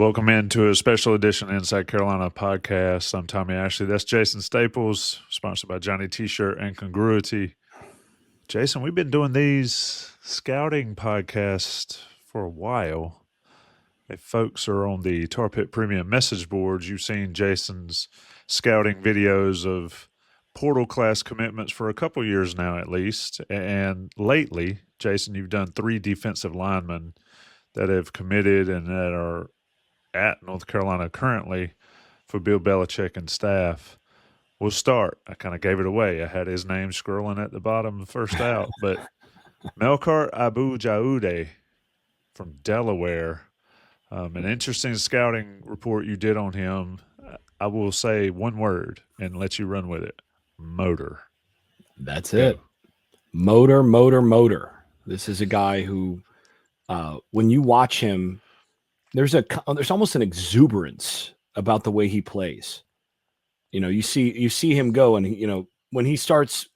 Welcome into a special edition of Inside Carolina podcast. I'm Tommy Ashley. That's Jason Staples, sponsored by Johnny T-Shirt and Congruity. Jason, we've been doing these scouting podcasts for a while. If folks are on the Tar Pit Premium message boards, you've seen Jason's scouting videos of portal class commitments for a couple years now at least. And lately, Jason, you've done 3 defensive linemen that have committed and that are at North Carolina currently for Bill Belichick and staff. We'll start. I kind of gave it away. I had his name scrolling at the bottom first out, but Melkart Abou-Jaoude from Delaware. An interesting scouting report you did on him. I will say one word and let you run with it. Motor. That's it. Motor. This is a guy who, when you watch him, there's almost an exuberance about the way he plays. You know, you see him go, and when he starts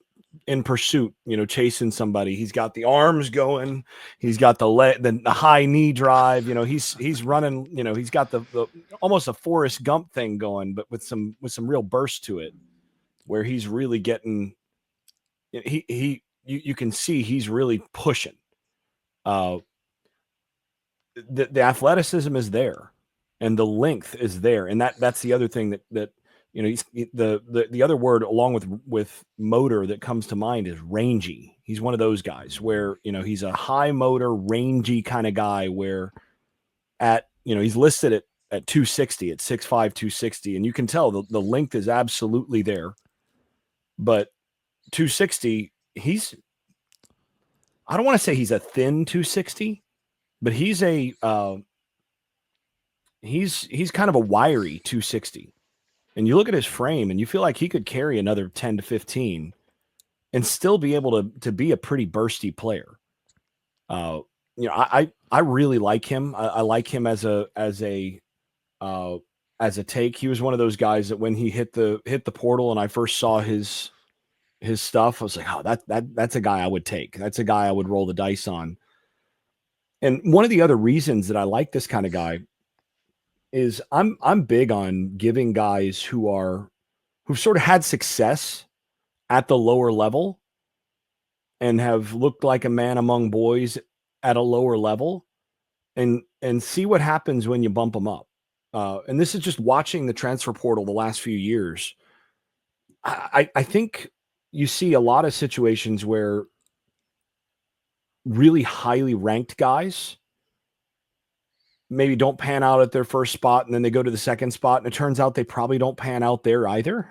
in pursuit, chasing somebody, he's got the arms going, he's got the high knee drive. He's running. He's got the almost a Forrest Gump thing going, but with some real burst to it, where he's really getting. You can see he's really pushing. The athleticism is there, and the length is there, and that's the other thing that he's the other word along with motor that comes to mind is rangy. He's one of those guys where he's a high motor, rangy kind of guy. Where he's listed at 260, at 6'5", 260, and you can tell the length is absolutely there. But 260, I don't want to say he's a thin 260. But he's he's kind of a wiry 260. And you look at his frame and you feel like he could carry another 10 to 15 and still be able to be a pretty bursty player. I really like him. I like him as a take. He was one of those guys that when he hit the portal and I first saw his stuff, I was like, oh, that's a guy I would take. That's a guy I would roll the dice on. And one of the other reasons that I like this kind of guy is I'm big on giving guys who've sort of had success at the lower level and have looked like a man among boys at a lower level and see what happens when you bump them up. And this is just watching the transfer portal the last few years. I think you see a lot of situations where really highly ranked guys maybe don't pan out at their first spot, and then they go to the second spot, and it turns out they probably don't pan out there either.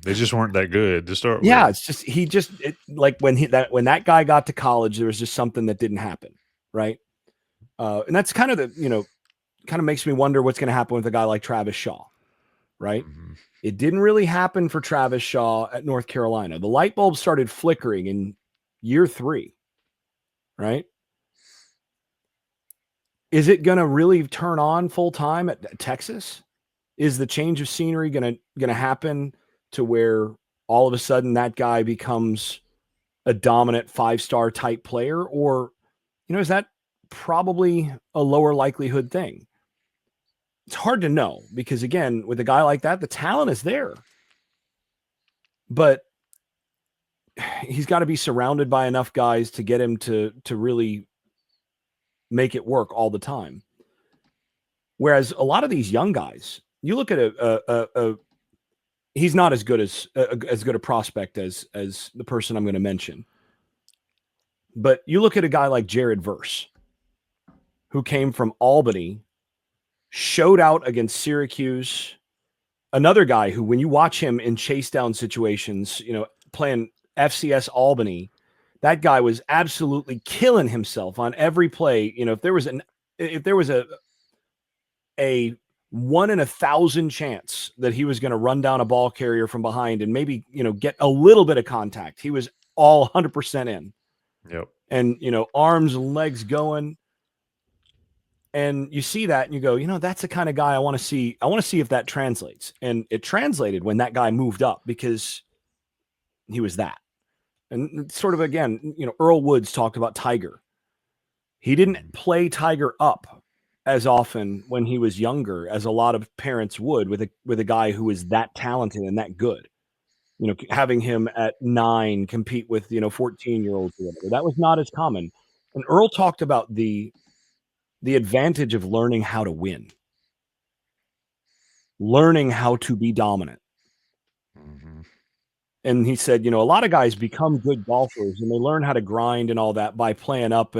They just weren't that good to start with. Yeah, it's just like when that guy got to college, there was just something that didn't happen, right? And that's kind of makes me wonder what's going to happen with a guy like Travis Shaw, right? Mm-hmm. It didn't really happen for Travis Shaw at North Carolina. The light bulb started flickering in year 3. Right? Is it going to really turn on full time at Texas? Is the change of scenery going to happen to where all of a sudden that guy becomes a dominant 5-star type player? Or, is that probably a lower likelihood thing? It's hard to know because, again, with a guy like that, the talent is there. But he's got to be surrounded by enough guys to get him to really make it work all the time. Whereas a lot of these young guys, you look at he's not as good a prospect as the person I'm going to mention. But you look at a guy like Jared Verse, who came from Albany, showed out against Syracuse. Another guy who, when you watch him in chase down situations, playing FCS Albany, that guy was absolutely killing himself on every play. If there was a 1 in 1,000 chance that he was going to run down a ball carrier from behind and maybe, get a little bit of contact, he was all 100% in. Yep. And, arms and legs going. And you see that and you go, that's the kind of guy I want to see. I want to see if that translates. And it translated when that guy moved up because he was that. And sort of, again, Earl Woods talked about Tiger. He didn't play Tiger up. as often when he was younger as a lot of parents would with a guy who is that talented and that good. Having him at 9 compete with 14-year-olds or whatever. That was not as common. And Earl talked about the advantage of learning how to win, learning how to be dominant. Mm-hmm. And he said, a lot of guys become good golfers and they learn how to grind and all that by playing up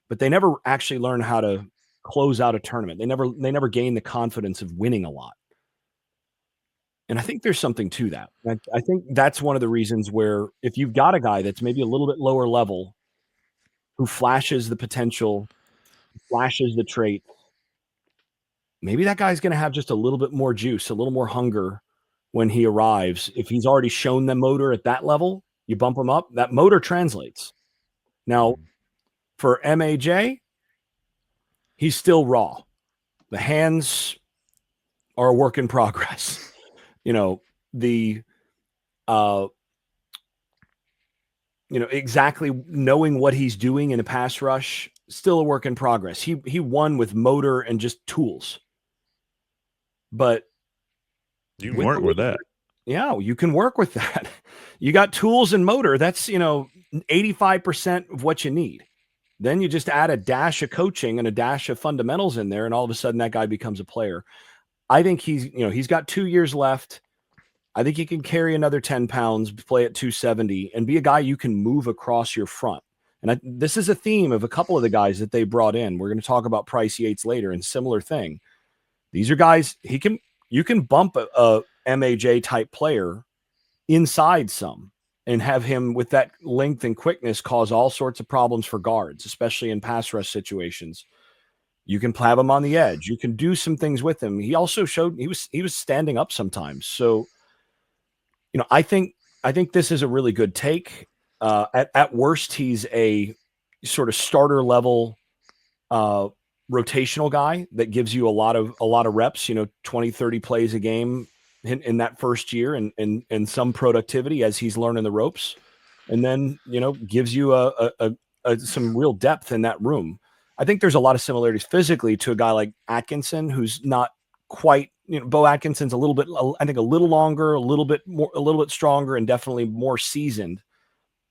but they never actually learn how to close out a tournament. They never gain the confidence of winning a lot. And I think there's something to that. I think that's one of the reasons where if you've got a guy that's maybe a little bit lower level who flashes the potential, flashes the trait, maybe that guy's going to have just a little bit more juice, a little more hunger when he arrives. If he's already shown the motor at that level, you bump him up, that motor translates. Now, for MAJ, he's still raw. The hands are a work in progress. The exactly knowing what he's doing in a pass rush, still a work in progress. He won with motor and just tools. But you can work with that. Yeah, you can work with that. You got tools and motor. That's 85% of what you need. Then you just add a dash of coaching and a dash of fundamentals in there, and all of a sudden that guy becomes a player. I think he's got 2 years left. I think he can carry another 10 pounds, play at 270, and be a guy you can move across your front. And this is a theme of a couple of the guys that they brought in. We're going to talk about Pryce Yates later, and similar thing. These are guys you can bump a MAJ type player inside some and have him with that length and quickness cause all sorts of problems for guards, especially in pass rush situations. You can have him on the edge. You can do some things with him. He also showed he was standing up sometimes. So, I think this is a really good take. At worst, he's a sort of starter level rotational guy that gives you a lot of reps, 20, 30 plays a game in that first year and some productivity as he's learning the ropes. And then, gives you some real depth in that room. I think there's a lot of similarities physically to a guy like Atkinson, who's not quite, Bo Atkinson's a little bit, I think a little longer, a little bit stronger, and definitely more seasoned.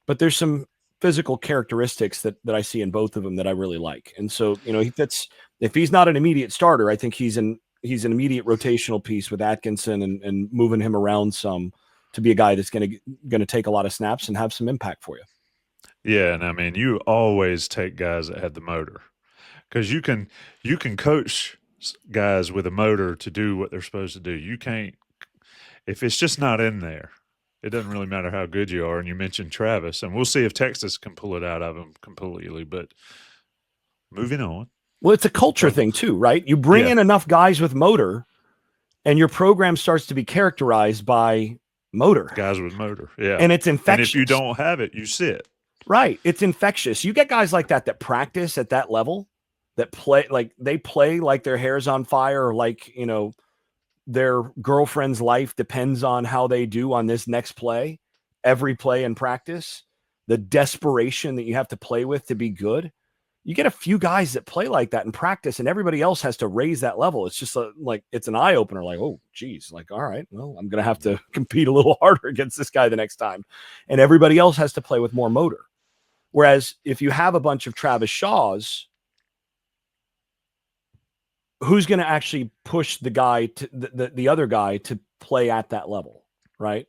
But there's some physical characteristics that I see in both of them that I really like. And so, he fits. If he's not an immediate starter, I think he's an immediate rotational piece with Atkinson and moving him around some to be a guy that's going to take a lot of snaps and have some impact for you. Yeah, and I mean, you always take guys that have the motor because you can coach guys with a motor to do what they're supposed to do. You can't if it's just not in there. It doesn't really matter how good you are. And you mentioned Travis, and we'll see if Texas can pull it out of him completely. But moving on. Well, it's a culture thing too, right? You bring in enough guys with motor, and your program starts to be characterized by motor. Guys with motor, yeah. And it's infectious. And if you don't have it, you sit. Right. It's infectious. You get guys like that practice at that level, that play like their hair's on fire, or like, their girlfriend's life depends on how they do on this next play, every play in practice, the desperation that you have to play with to be good. You get a few guys that play like that in practice, and everybody else has to raise that level. It's just like, it's an eye opener. Like, oh, geez, like, all right, well, I'm going to have to compete a little harder against this guy the next time. And everybody else has to play with more motor. Whereas if you have a bunch of Travis Shaws, who's going to actually push the guy to the other guy to play at that level, right?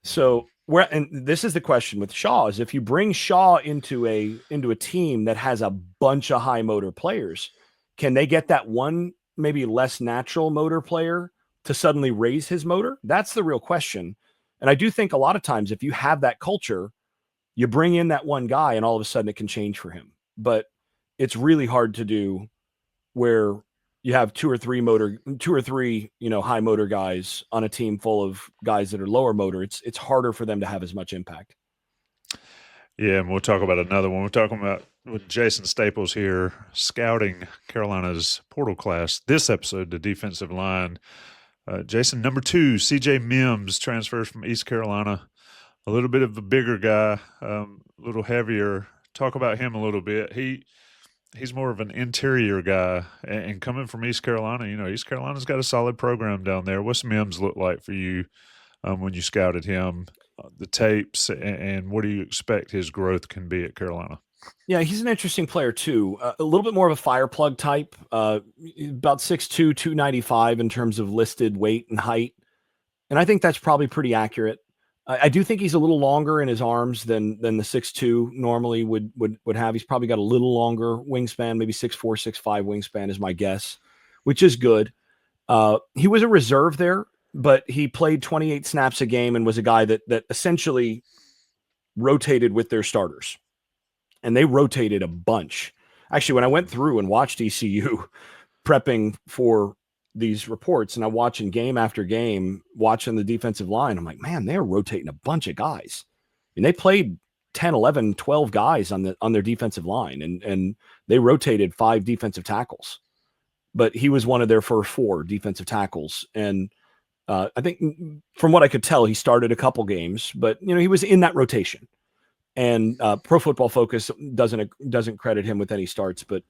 So and this is the question with Shaw, is if you bring Shaw into a team that has a bunch of high motor players, can they get that one maybe less natural motor player to suddenly raise his motor? That's the real question. And I do think a lot of times if you have that culture, you bring in that one guy and all of a sudden it can change for him. But it's really hard to do where you have two or three high motor guys on a team full of guys that are lower motor. It's harder for them to have as much impact. Yeah, and we'll talk about another one. We're talking about with Jason Staples here, scouting Carolina's portal class. This episode, the defensive line. Jason, number 2, CJ Mims transfers from East Carolina. A little bit of a bigger guy, a little heavier. Talk about him a little bit. he's more of an interior guy. And coming from East Carolina, East Carolina's got a solid program down there. What's Mims look like for you when you scouted him, the tapes, and what do you expect his growth can be at Carolina? Yeah, he's an interesting player too. A little bit more of a fire plug type. About 6'2", 295 in terms of listed weight and height, and I think that's probably pretty accurate. I do think he's a little longer in his arms than the 6'2" normally would have. He's probably got a little longer wingspan, maybe 6'4", 6'5" wingspan is my guess, which is good. He was a reserve there, but he played 28 snaps a game and was a guy that essentially rotated with their starters. And they rotated a bunch. Actually, when I went through and watched ECU prepping for these reports, and I'm watching game after game, watching the defensive line, I'm like, man, they're rotating a bunch of guys. And they played 10, 11, 12 guys on their defensive line, and they rotated 5 defensive tackles. But he was one of their first 4 defensive tackles. And I think from what I could tell, he started a couple games, but he was in that rotation. And Pro Football Focus doesn't credit him with any starts, but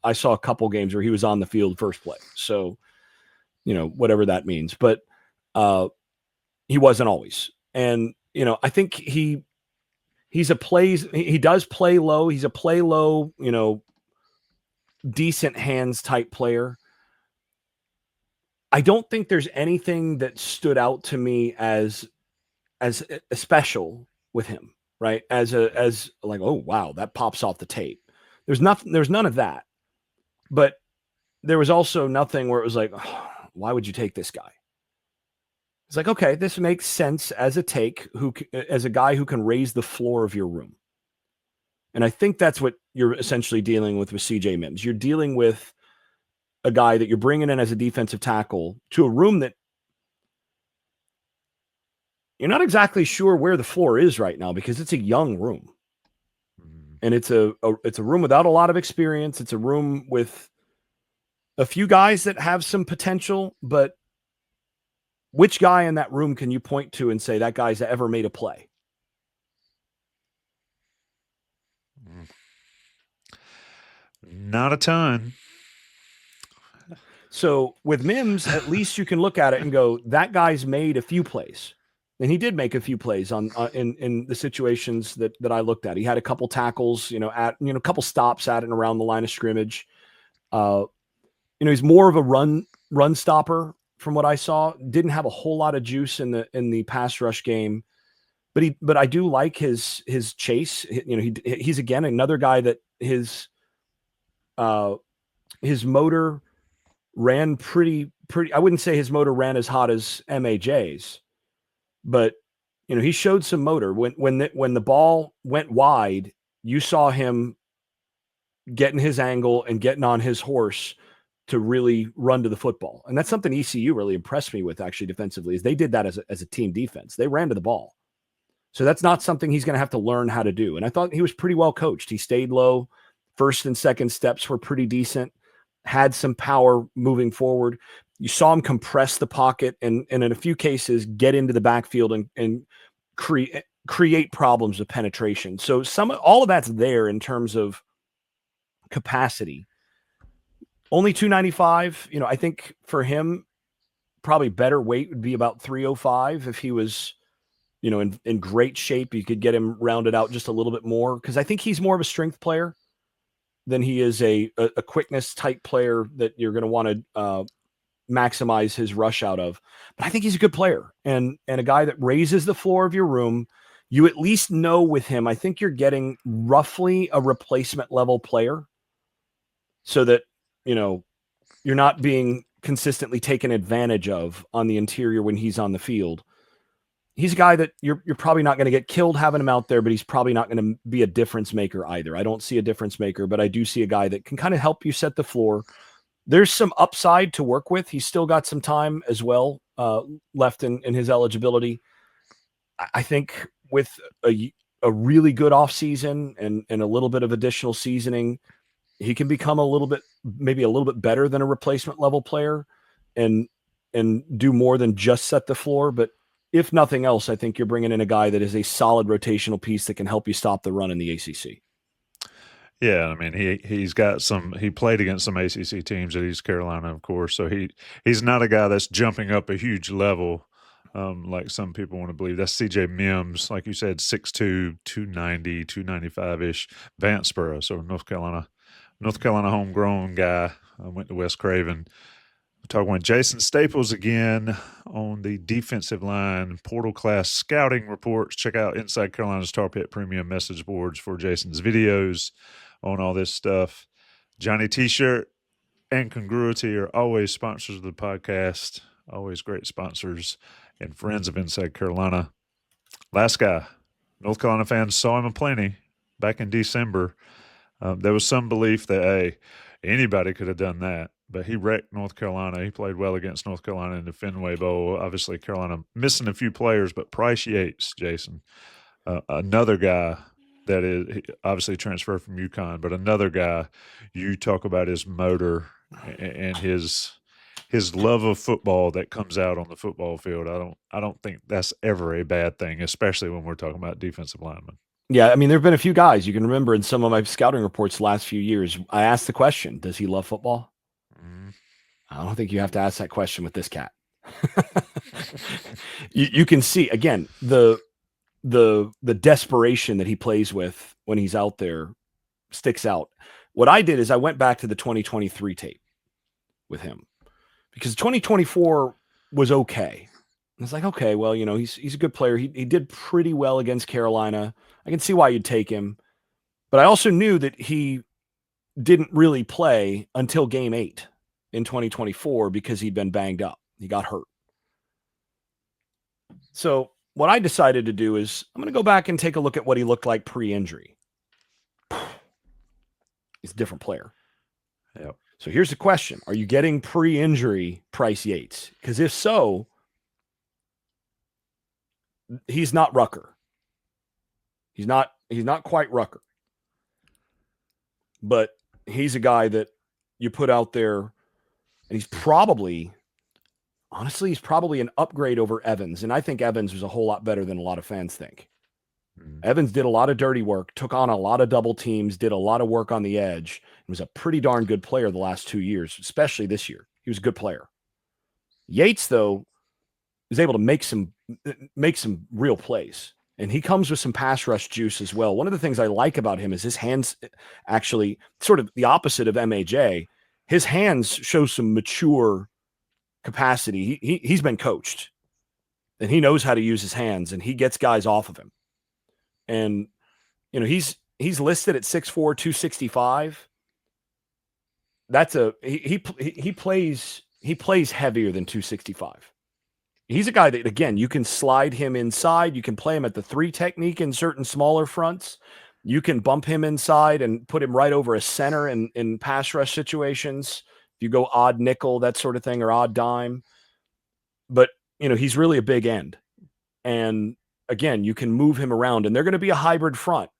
I saw a couple games where he was on the field first play. So, whatever that means, but he wasn't always. And I think he does play low. He's a play low, decent hands type player. I don't think there's anything that stood out to me as a special with him. Right. As like, oh, wow, that pops off the tape. There's none of that. But there was also nothing where it was like, oh, why would you take this guy? It's like, okay, this makes sense as a take as a guy who can raise the floor of your room. And I think that's what you're essentially dealing with CJ Mims. You're dealing with a guy that you're bringing in as a defensive tackle to a room that you're not exactly sure where the floor is right now because it's a young room. And it's a room without a lot of experience. It's a room with a few guys that have some potential, but which guy in that room can you point to and say that guy's ever made a play? Not a ton. So with Mims, at least you can look at it and go, that guy's made a few plays. And he did make a few plays on in the situations that I looked at. He had a couple tackles, a couple stops at and around the line of scrimmage. He's more of a run stopper from what I saw. Didn't have a whole lot of juice in the pass rush game, but I do like his chase. He's again another guy that his motor ran pretty. I wouldn't say his motor ran as hot as MAJ's. But he showed some motor when the ball went wide. You saw him getting his angle and getting on his horse to really run to the football, and that's something ECU really impressed me with actually defensively. Is they did that as a team defense. They ran to the ball, so that's not something he's going to have to learn how to do. And I thought he was pretty well coached. He stayed low. First and second steps were pretty decent. Had some power moving forward. You saw him compress the pocket and in a few cases get into the backfield and create problems of penetration. So all of that's there in terms of capacity. Only 295. I think for him, probably better weight would be about 305 if he was, in great shape. You could get him rounded out just a little bit more because I think he's more of a strength player than he is a quickness type player that you're going to want to maximize his rush out of. But I think he's a good player and a guy that raises the floor of your room. You at least know with him, I think you're getting roughly a replacement level player so that, you're not being consistently taken advantage of on the interior when he's on the field. He's a guy that you're probably not going to get killed having him out there, but he's probably not going to be a difference maker either. I don't see a difference maker, but I do see a guy that can kind of help you set the floor. There's some upside to work with. He's still got some time as well left in his eligibility. I think with a really good offseason and a little bit of additional seasoning, he can become maybe a little bit better than a replacement level player and do more than just set the floor. But if nothing else, I think you're bringing in a guy that is a solid rotational piece that can help you stop the run in the ACC. Yeah, I mean he's got some. He played against some ACC teams at East Carolina, of course. So he's not a guy that's jumping up a huge level, like some people want to believe. That's CJ Mims, like you said, 6'2", 290, 295 ish. Vanceboro, so North Carolina homegrown guy. I went to West Craven. We're talking with Jason Staples again on the defensive line portal class scouting reports. Check out Inside Carolina's Tar Pit Premium message boards for Jason's videos on all this stuff. Johnny T-shirt and Congruity are always sponsors of the podcast, always great sponsors and friends of Inside Carolina. Last guy, North Carolina fans saw him plenty back in December. There was some belief that, hey, anybody could have done that, but he wrecked North Carolina. He played well against North Carolina in the Fenway Bowl. Obviously, Carolina missing a few players, but Pryce Yates, Jason, another guy that is obviously transferred from UConn, but another guy, you talk about his motor and his love of football that comes out on the football field. I don't think that's ever a bad thing, especially when we're talking about defensive linemen. Yeah, I mean, there have been a few guys you can remember in some of my scouting reports the last few years. I asked the question, does he love football? I don't think you have to ask that question with this cat. you can see, again, the desperation that he plays with when he's out there sticks out. What I did is I went back to the 2023 tape with him because 2024 was okay. It's like, okay, well, he's a good player. He did pretty well against Carolina. I can see why you'd take him. But I also knew that he didn't really play until game 8 in 2024 because he'd been banged up. He got hurt. So what I decided to do is I'm going to go back and take a look at what he looked like pre-injury. He's a different player. Yep. So here's the question. Are you getting pre-injury Pryce Yates? Because if so, he's not Rucker. He's not quite Rucker. But he's a guy that you put out there, and he's probably an upgrade over Evans. And I think Evans was a whole lot better than a lot of fans think. Evans did a lot of dirty work, took on a lot of double teams, did a lot of work on the edge, and was a pretty darn good player the last 2 years, especially this year. He was a good player. Yates, though, is able to make some real plays. And he comes with some pass rush juice as well. One of the things I like about him is his hands, actually sort of the opposite of MAJ. His hands show some mature capacity. He's been coached, and he knows how to use his hands, and he gets guys off of him. And he's listed at 6'4", 265. That's he plays heavier than 265. He's a guy that, again, you can slide him inside. You can play him at the 3 technique in certain smaller fronts. You can bump him inside and put him right over a center in pass rush situations. If you go odd nickel, that sort of thing, or odd dime. But, he's really a big end. And, again, you can move him around. And they're going to be a hybrid front.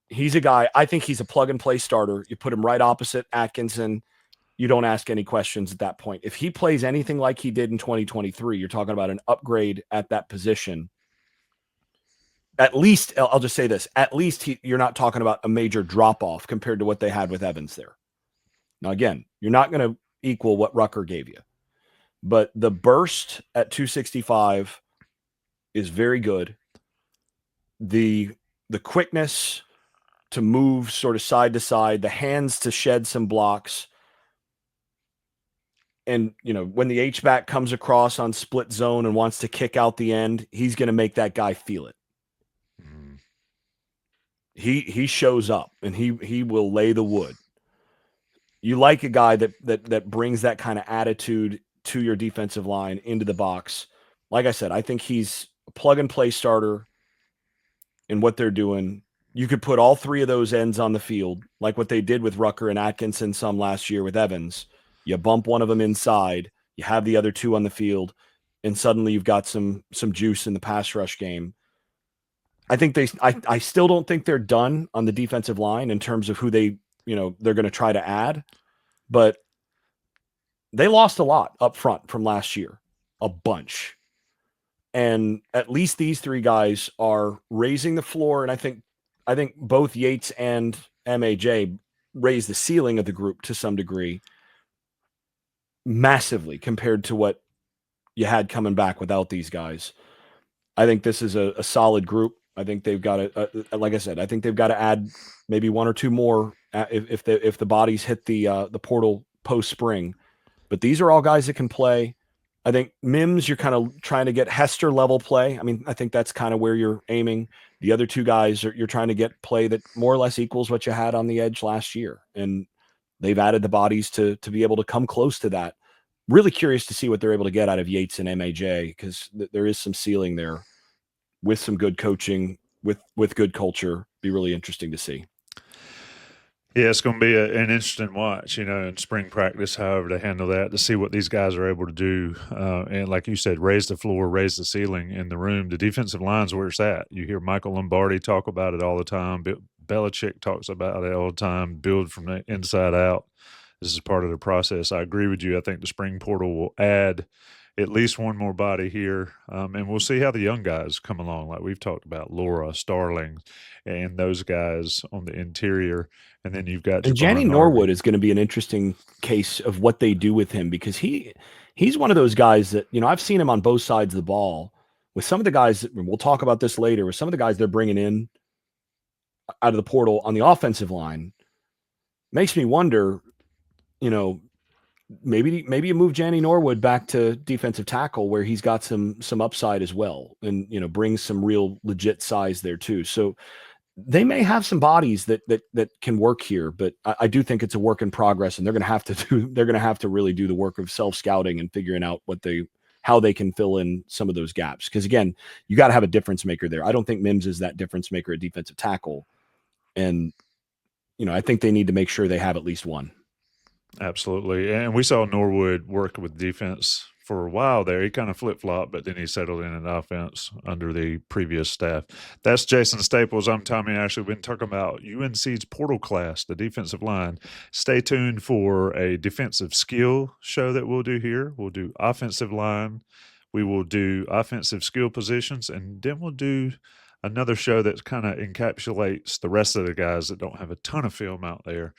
He's a guy, I think he's a plug-and-play starter. You put him right opposite Atkinson. You don't ask any questions at that point. If he plays anything like he did in 2023, you're talking about an upgrade at that position. At least, I'll just say this, at least you're not talking about a major drop-off compared to what they had with Evans there. Now, again, you're not going to equal what Rucker gave you. But the burst at 265 is very good. The quickness to move sort of side to side, the hands to shed some blocks. And, when the H-back comes across on split zone and wants to kick out the end, he's going to make that guy feel it. He shows up, and he will lay the wood. You like a guy that brings that kind of attitude to your defensive line into the box. Like I said, I think he's a plug-and-play starter in what they're doing. You could put all 3 of those ends on the field, like what they did with Rucker and Atkinson some last year with Evans. You bump one of them inside, you have the other 2 on the field, and suddenly you've got some juice in the pass rush game. I think I still don't think they're done on the defensive line in terms of who they're going to try to add, but they lost a lot up front from last year, a bunch. And at least these 3 guys are raising the floor, and I think both Yates and MAJ raised the ceiling of the group to some degree massively compared to what you had coming back without these guys. I think this is a solid group. I think they've got to, like I said, I think they've got to add maybe one or two more if the bodies hit the portal post spring. But these are all guys that can play. I think Mims, you're kind of trying to get Hester level play. I mean, I think that's kind of where you're aiming. The other two guys you're trying to get play that more or less equals what you had on the edge last year, and they've added the bodies to be able to come close to that. Really curious to see what they're able to get out of Yates and MAJ because there is some ceiling there with some good coaching, with good culture. Be really interesting to see. Yeah, it's going to be an interesting watch, in spring practice, however they handle that, to see what these guys are able to do. And like you said, raise the floor, raise the ceiling in the room. The defensive line's where it's at. You hear Michael Lombardi talk about it all the time. Bill Belichick talks about it all the time, build from the inside out. This is part of the process. I agree with you. I think the spring portal will add at least one more body here. And we'll see how the young guys come along, like we've talked about, Laura, Starling, and those guys on the interior. And then you've got And Janny Jabron Norwood Harvey. is going to be an interesting case of what they do with him because he's one of those guys that, I've seen him on both sides of the ball with some of the guys, we'll talk about this later, with some of the guys they're bringing in out of the portal on the offensive line. Makes me wonder, maybe you move Janny Norwood back to defensive tackle where he's got some upside as well and, brings some real legit size there too. So they may have some bodies that can work here, but I do think it's a work in progress, and they're going to have to really do the work of self scouting and figuring out how they can fill in some of those gaps. Because again, you got to have a difference maker there. I don't think Mims is that difference maker at defensive tackle, and I think they need to make sure they have at least one. Absolutely. And we saw Norwood work with defense for a while there. He kind of flip-flopped, but then he settled in an offense under the previous staff. That's Jason Staples. I'm Tommy Ashley. We've been talking about UNC's portal class, the defensive line. Stay tuned for a defensive skill show that we'll do here. We'll do offensive line. We will do offensive skill positions, and then we'll do another show that kind of encapsulates the rest of the guys that don't have a ton of film out there.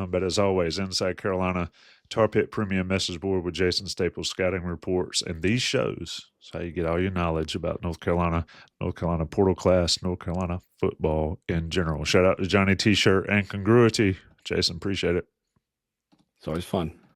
But as always, Inside Carolina, Tar Pit Premium Message Board with Jason Staples scouting reports. And these shows is how you get all your knowledge about North Carolina portal class, North Carolina football in general. Shout out to Johnny T-Shirt and Congruity. Jason, appreciate it. It's always fun.